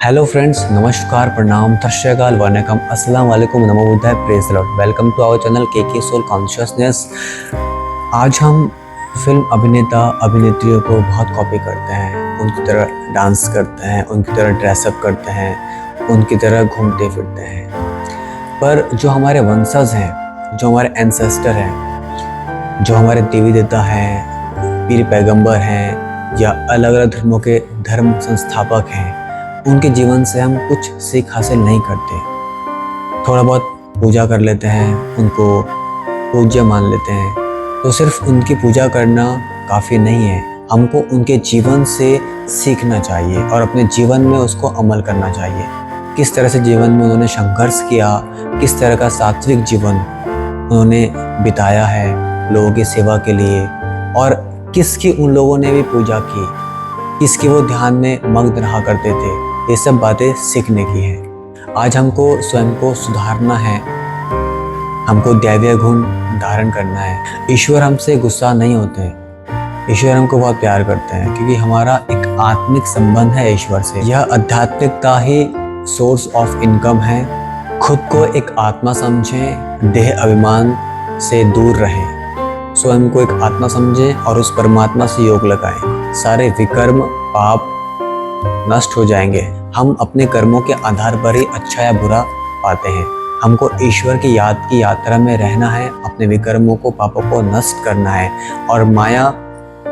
Hello friends, नमस्कार, प्रणाम, सत श्री अकाल, वनकम, अस्सलाम वालेकुम, नमो बुद्धाय, praise the lord. Welcome to our channel के सोल कॉन्शियसनेस। आज हम फिल्म अभिनेता अभिनेत्रियों को बहुत कॉपी करते हैं, उनकी तरह डांस करते हैं, उनकी तरह ड्रेसअप करते हैं, उनकी तरह घूमते फिरते हैं। पर जो हमारे वंशज हैं, जो हमारे एंसेस्टर हैं, जो हमारे देवी देवता हैं, पीर पैगंबर हैं या अलग अलग धर्मों के धर्म संस्थापक हैं, उनके जीवन से हम कुछ सीख हासिल नहीं करते। थोड़ा बहुत पूजा कर लेते हैं, उनको पूज्य मान लेते हैं, तो सिर्फ उनकी पूजा करना काफ़ी नहीं है। हमको उनके जीवन से सीखना चाहिए और अपने जीवन में उसको अमल करना चाहिए। किस तरह से जीवन में उन्होंने संघर्ष किया, किस तरह का सात्विक जीवन उन्होंने बिताया है लोगों की सेवा के लिए, और किसकी उन लोगों ने भी पूजा की, किसकी वो ध्यान में मग्न रहा करते थे। ये सब बातें सीखने की है। आज हमको स्वयं को सुधारना है, हमको दैवीय गुण धारण करना है। ईश्वर हमसे गुस्सा नहीं होते हैं, ईश्वर हमको बहुत प्यार करते हैं, क्योंकि हमारा एक आत्मिक संबंध है ईश्वर से। यह आध्यात्मिकता ही सोर्स ऑफ इनकम है। खुद को एक आत्मा समझें, देह अभिमान से दूर रहें, स्वयं को एक आत्मा समझें और उस परमात्मा से योग लगाएं। सारे विकर्म पाप नष्ट हो जाएंगे। हम अपने कर्मों के आधार पर ही अच्छा या बुरा पाते हैं। हमको ईश्वर की याद की यात्रा में रहना है, अपने विकर्मों को, पापों को नष्ट करना है। और माया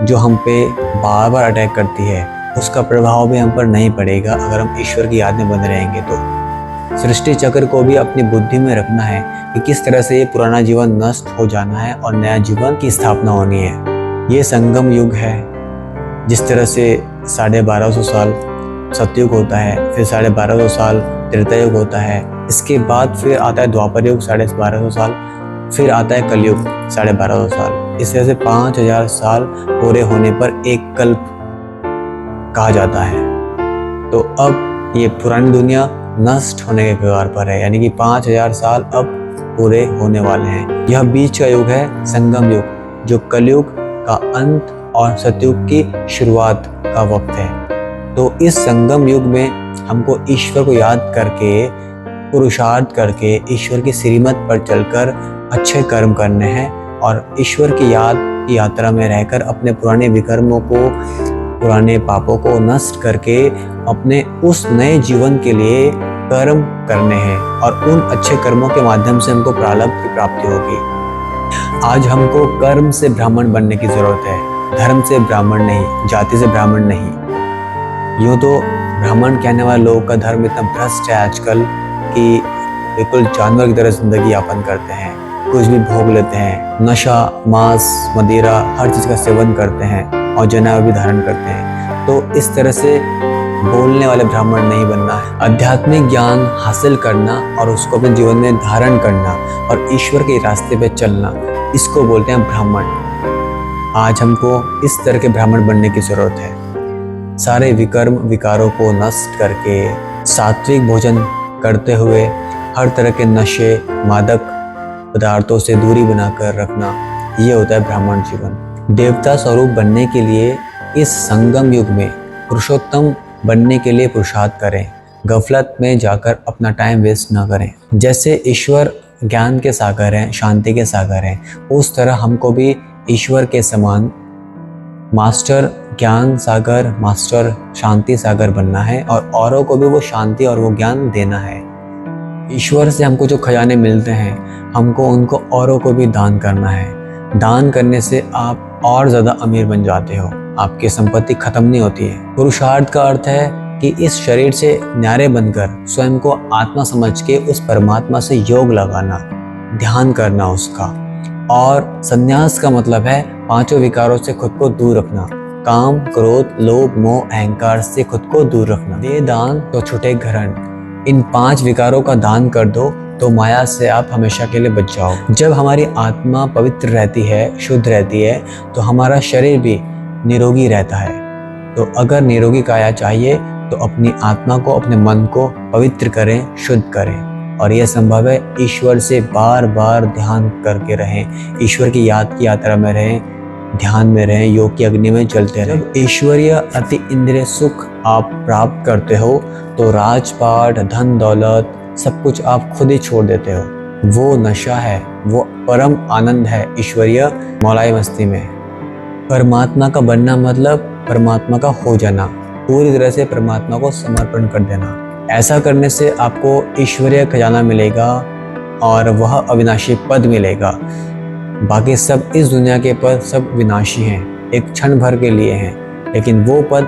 जो हम पे बार बार अटैक करती है, उसका प्रभाव भी हम पर नहीं पड़ेगा अगर हम ईश्वर की याद में बने रहेंगे। तो सृष्टि चक्र को भी अपनी बुद्धि में रखना है कि किस तरह से ये पुराना जीवन नष्ट हो जाना है और नया जीवन की स्थापना होनी है। ये संगम युग है। जिस तरह से 1250 साल सतयुग होता है, फिर 1250 साल त्रेता युग होता है, इसके बाद फिर आता है द्वापर युग 1250 साल, फिर आता है कलयुग 1250 साल। इस तरह से 5000 साल पूरे होने पर एक कल्प कहा जाता है। तो अब ये पुरानी दुनिया नष्ट होने के कगार पर है, यानी कि 5000 साल अब पूरे होने वाले हैं। यह बीच का युग है, संगम युग, जो कलयुग का अंत और सतयुग की शुरुआत का वक्त है। तो इस संगम युग में हमको ईश्वर को याद करके, पुरुषार्थ करके, ईश्वर की श्रीमत पर चलकर अच्छे कर्म करने हैं और ईश्वर की याद की यात्रा में रहकर अपने पुराने विकर्मों को, पुराने पापों को नष्ट करके अपने उस नए जीवन के लिए कर्म करने हैं। और उन अच्छे कर्मों के माध्यम से हमको प्रारब्ध की प्राप्ति होगी। आज हमको कर्म से ब्राह्मण बनने की जरूरत है, धर्म से ब्राह्मण नहीं, जाति से ब्राह्मण नहीं। यूँ तो ब्राह्मण कहने वाले लोगों का धर्म इतना भ्रष्ट है आजकल कि बिल्कुल जानवर की तरह जिंदगी यापन करते हैं, कुछ भी भोग लेते हैं, नशा, मांस, मदिरा, हर चीज़ का सेवन करते हैं और जनेऊ भी धारण करते हैं। तो इस तरह से बोलने वाले ब्राह्मण नहीं बनना है। आध्यात्मिक ज्ञान हासिल करना और उसको अपने जीवन में धारण करना और ईश्वर के रास्ते पे चलना, इसको बोलते हैं ब्राह्मण। आज हमको इस तरह के ब्राह्मण बनने की जरूरत है। सारे विकर्म विकारों को नष्ट करके सात्विक भोजन करते हुए हर तरह के नशे, मादक पदार्थों से दूरी बनाकर रखना, ये होता है ब्राह्मण जीवन। देवता स्वरूप बनने के लिए इस संगम युग में पुरुषोत्तम बनने के लिए पुरुषार्थ करें। गफलत में जाकर अपना टाइम वेस्ट ना करें। जैसे ईश्वर ज्ञान के सागर हैं, शांति के सागर हैं, उस तरह हमको भी ईश्वर के समान मास्टर ज्ञान सागर, मास्टर शांति सागर बनना है और औरों को भी वो शांति और वो ज्ञान देना है। ईश्वर से हमको जो खजाने मिलते हैं, हमको उनको औरों को भी दान करना है। दान करने से आप और ज़्यादा अमीर बन जाते हो, आपकी संपत्ति खत्म नहीं होती है। पुरुषार्थ का अर्थ है कि इस शरीर से न्यारे बनकर स्वयं को आत्मा समझ के उस परमात्मा से योग लगाना, ध्यान करना उसका। और संन्यास का मतलब है पांचों विकारों से खुद को दूर रखना, काम, क्रोध, लोभ, मोह, अहंकार से खुद को दूर रखना। दे दान तो छुटे घरण, इन 5 विकारों का दान कर दो तो माया से आप हमेशा के लिए बच जाओ। जब हमारी आत्मा पवित्र रहती है, शुद्ध रहती है, तो हमारा शरीर भी निरोगी रहता है। तो अगर निरोगी काया चाहिए तो अपनी आत्मा को, अपने मन को पवित्र करें, शुद्ध करें। और यह संभव है ईश्वर से बार बार ध्यान करके रहें, ईश्वर की याद की यात्रा में रहें, ध्यान में रहें, योग की अग्नि में चलते रहें। जब ईश्वरीय अति इंद्रिय सुख आप प्राप्त करते हो तो राजपाट, धन दौलत सब कुछ आप खुद ही छोड़ देते हो। वो नशा है, वो परम आनंद है ईश्वरीय मौलाई मस्ती में। परमात्मा का बनना मतलब परमात्मा का हो जाना, पूरी तरह से परमात्मा को समर्पण कर देना। ऐसा करने से आपको ईश्वरीय खजाना मिलेगा और वह अविनाशी पद मिलेगा। बाकी सब इस दुनिया के पद सब विनाशी हैं, एक क्षण भर के लिए हैं, लेकिन वो पद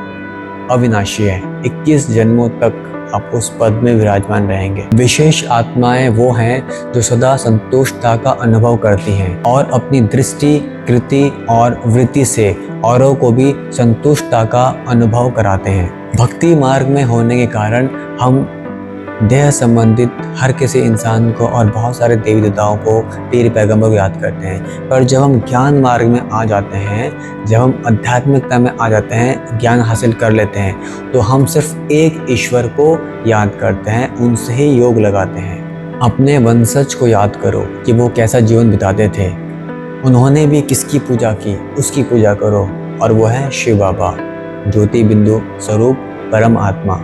अविनाशी है। 21 जन्मों तक आप उस पद में विराजमान रहेंगे। विशेष आत्माएं वो हैं जो सदा संतुष्टता का अनुभव करती हैं और अपनी दृष्टि, कृति और वृत्ति से औरों को भी संतुष्टता का अनुभव कराते हैं। भक्ति मार्ग में होने के कारण हम देह संबंधित हर किसी इंसान को और बहुत सारे देवी देवताओं को, पीर पैगंबर को याद करते हैं। पर जब हम ज्ञान मार्ग में आ जाते हैं, जब हम आध्यात्मिकता में आ जाते हैं, ज्ञान हासिल कर लेते हैं, तो हम सिर्फ एक ईश्वर को याद करते हैं, उनसे ही योग लगाते हैं। अपने वंशज को याद करो कि वो कैसा जीवन बिताते थे, उन्होंने भी किसकी पूजा की, उसकी पूजा करो, और वो है शिव बाबा, ज्योति बिंदु स्वरूप परम आत्मा,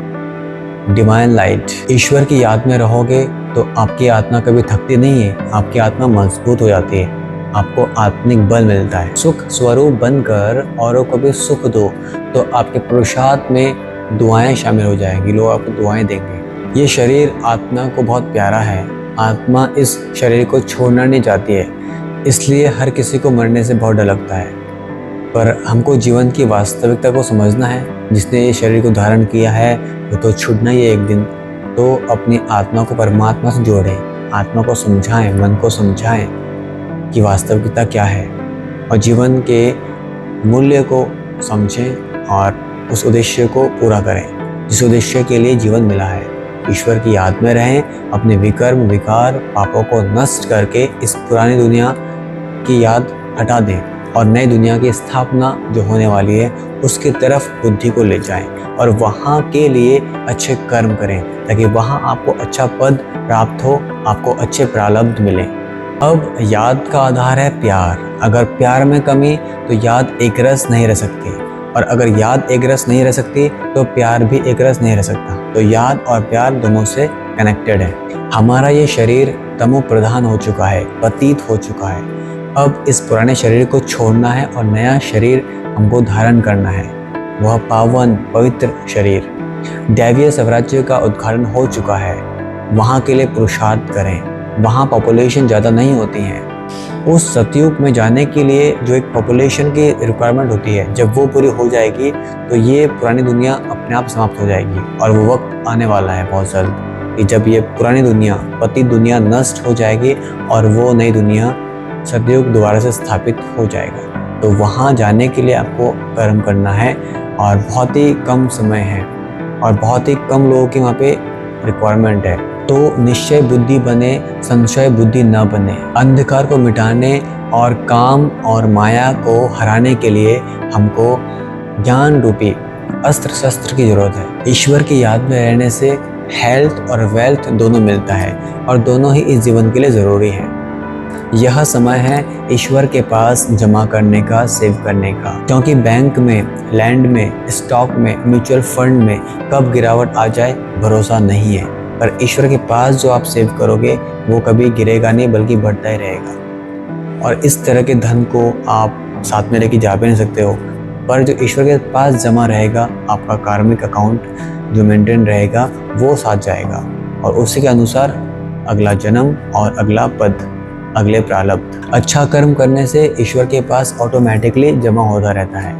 डिवाइन लाइट। ईश्वर की याद में रहोगे तो आपकी आत्मा कभी थकती नहीं है, आपकी आत्मा मजबूत हो जाती है, आपको आत्मिक बल मिलता है। सुख स्वरूप बनकर औरों को भी सुख दो तो आपके पुरुषार्थ में दुआएं शामिल हो जाएंगी, लोग आपको दुआएं देंगे। ये शरीर आत्मा को बहुत प्यारा है, आत्मा इस शरीर को छोड़ना नहीं चाहती है, इसलिए हर किसी को मरने से बहुत डर लगता है। पर हमको जीवन की वास्तविकता को समझना है। जिसने ये शरीर को धारण किया है वो तो छूटना ही है एक दिन। तो अपनी आत्मा को परमात्मा से जोड़ें, आत्मा को समझाएं, मन को समझाएं कि वास्तविकता क्या है, और जीवन के मूल्य को समझें और उस उद्देश्य को पूरा करें जिस उद्देश्य के लिए जीवन मिला है। ईश्वर की याद में रहें, अपने विकर्म, विकार, पापों को नष्ट करके इस पुरानी दुनिया की याद हटा दें और नई दुनिया की स्थापना जो होने वाली है उसकी तरफ बुद्धि को ले जाएं और वहाँ के लिए अच्छे कर्म करें ताकि वहाँ आपको अच्छा पद प्राप्त हो, आपको अच्छे प्रारब्ध मिले। अब याद का आधार है प्यार। अगर प्यार में कमी तो याद एक रस नहीं रह सकती, और अगर याद एक रस नहीं रह सकती तो प्यार भी एक रस नहीं रह सकता। तो याद और प्यार दोनों से कनेक्टेड है। हमारा ये शरीर तमो प्रधान हो चुका है, पतित हो चुका है। अब इस पुराने शरीर को छोड़ना है और नया शरीर हमको धारण करना है, वह पावन पवित्र शरीर। दैवीय स्वराज्य का उद्घाटन हो चुका है, वहाँ के लिए पुरुषार्थ करें। वहाँ पॉपुलेशन ज़्यादा नहीं होती है। उस सतयुग में जाने के लिए जो एक पॉपुलेशन की रिक्वायरमेंट होती है, जब वो पूरी हो जाएगी तो ये पुरानी दुनिया अपने आप समाप्त हो जाएगी। और वो वक्त आने वाला है बहुत जल्द कि जब ये पुरानी दुनिया, पतित दुनिया नष्ट हो जाएगी और वो नई दुनिया सतयुग दोबारा से स्थापित हो जाएगा। तो वहाँ जाने के लिए आपको कर्म करना है और बहुत ही कम समय है और बहुत ही कम लोगों की वहाँ पे रिक्वायरमेंट है। तो निश्चय बुद्धि बने, संशय बुद्धि न बने। अंधकार को मिटाने और काम और माया को हराने के लिए हमको ज्ञान रूपी अस्त्र शस्त्र की जरूरत है। ईश्वर की याद में रहने से हेल्थ और वेल्थ दोनों मिलता है और दोनों ही इस जीवन के लिए ज़रूरी है। यह समय है ईश्वर के पास जमा करने का, सेव करने का, क्योंकि बैंक में, लैंड में, स्टॉक में, म्यूचुअल फंड में कब गिरावट आ जाए भरोसा नहीं है। पर ईश्वर के पास जो आप सेव करोगे वो कभी गिरेगा नहीं बल्कि बढ़ता ही रहेगा। और इस तरह के धन को आप साथ में लेके जा भी नहीं सकते हो, पर जो ईश्वर के पास जमा रहेगा, आपका कार्मिक अकाउंट जो मेंटेन रहेगा वो साथ जाएगा और उसी के अनुसार अगला जन्म और अगला पद, अगले प्रारब्ध। अच्छा कर्म करने से ईश्वर के पास ऑटोमेटिकली जमा होता रहता है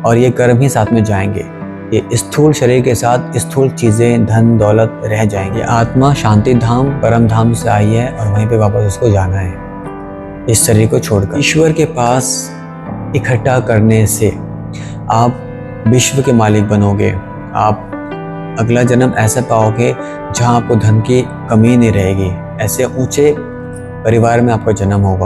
और ये कर्म ही साथ में जाएंगे। ये स्थूल शरीर के साथ स्थूल चीज़ें, धन दौलत रह जाएंगे। आत्मा शांति धाम, परम धाम से आई है और वहीं पे वापस उसको जाना है इस शरीर को छोड़कर। ईश्वर के पास इकट्ठा करने से आप विश्व के मालिक बनोगे। आप अगला जन्म ऐसा पाओगे जहाँ आपको धन की कमी नहीं रहेगी। ऐसे ऊंचे परिवार में आपका जन्म होगा।